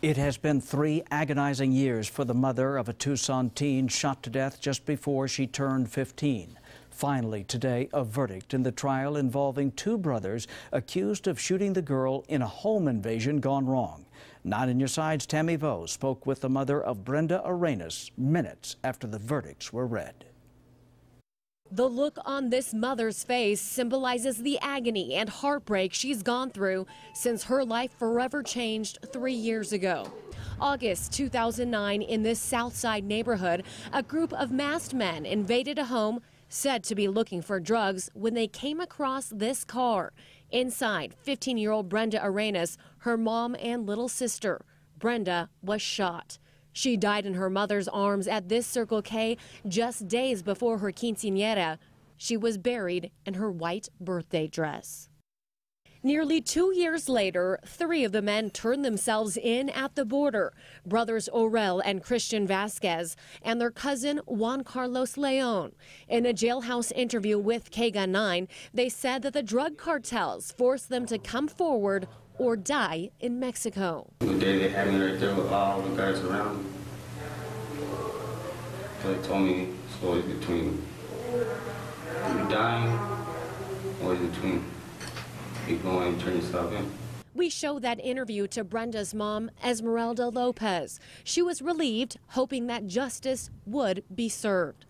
It has been 3 agonizing years for the mother of a Tucson teen shot to death just before she turned 15. Finally, today, a verdict in the trial involving 2 brothers accused of shooting the girl in a home invasion gone wrong. 9 on Your Side's Tammy Vo spoke with the mother of Brenda Arenas minutes after the verdicts were read. The look on this mother's face symbolizes the agony and heartbreak she's gone through since her life forever changed 3 years ago. August 2009, in this Southside neighborhood, a group of masked men invaded a home said to be looking for drugs when they came across this car. Inside, 15-year-old Brenda Arenas, her mom and little sister. Brenda was shot. She died in her mother's arms at this Circle K just days before her quinceañera. She was buried in her white birthday dress. Nearly 2 years later, 3 of the men turned themselves in at the border. Brothers Orel and Christian Vasquez and their cousin Juan Carlos Leon. In a jailhouse interview with KGUN-9, they said that the drug cartels forced them to come forward or die in Mexico. The day they had me right there with all the guys around, they told me it's always between you dying or between you going and turn yourself in. We show that interview to Brenda's mom, Esmeralda Lopez. She was relieved, hoping that justice would be served.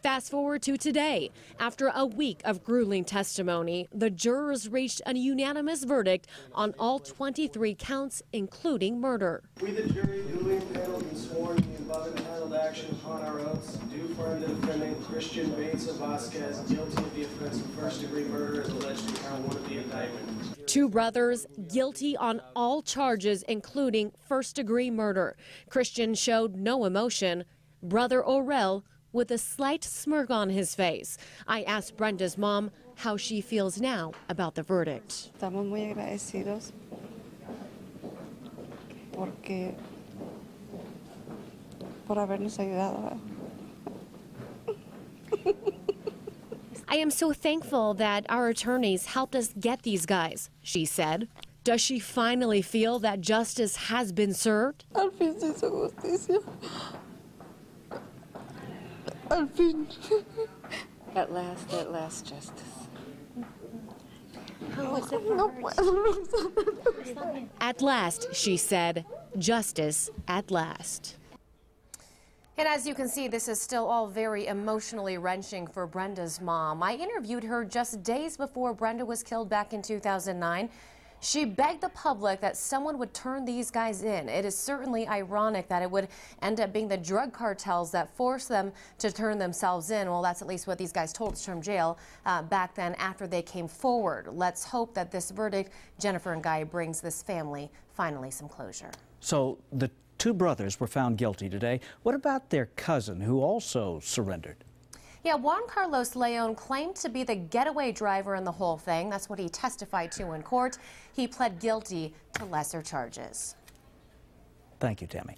Fast forward to today. After a week of grueling testimony, the jurors reached a unanimous verdict on all 23 counts, including murder. We, the jury, duly impaneled and sworn in the above entitled action upon our oaths, do find the defendant, Christian Bates of Vasquez, guilty of the offense of first-degree murder as alleged in count 1 of the indictment. 2 brothers guilty on all charges, including first-degree murder. Christian showed no emotion. Brother Orel with a slight smirk on his face. I asked Brenda's mom how she feels now about the verdict. Estamos muy agradecidos porque por habernos ayudado. I am so thankful that our attorneys helped us get these guys, she said. Does she finally feel that justice has been served? Al fin se hizo justicia. Al fin. At last, justice. At last, she said, justice at last. And as you can see, this is still all very emotionally wrenching for Brenda's mom. I interviewed her just days before Brenda was killed back in 2009. She begged the public that someone would turn these guys in. It is certainly ironic that it would end up being the drug cartels that forced them to turn themselves in. Well, that's at least what these guys told us from jail back then after they came forward. Let's hope that this verdict, Jennifer and Guy, brings this family finally some closure. So the 2 brothers were found guilty today. What about their cousin who also surrendered? Yeah, Juan Carlos Leon claimed to be the getaway driver in the whole thing. That's what he testified to in court. He pled guilty to lesser charges. Thank you, Tammy.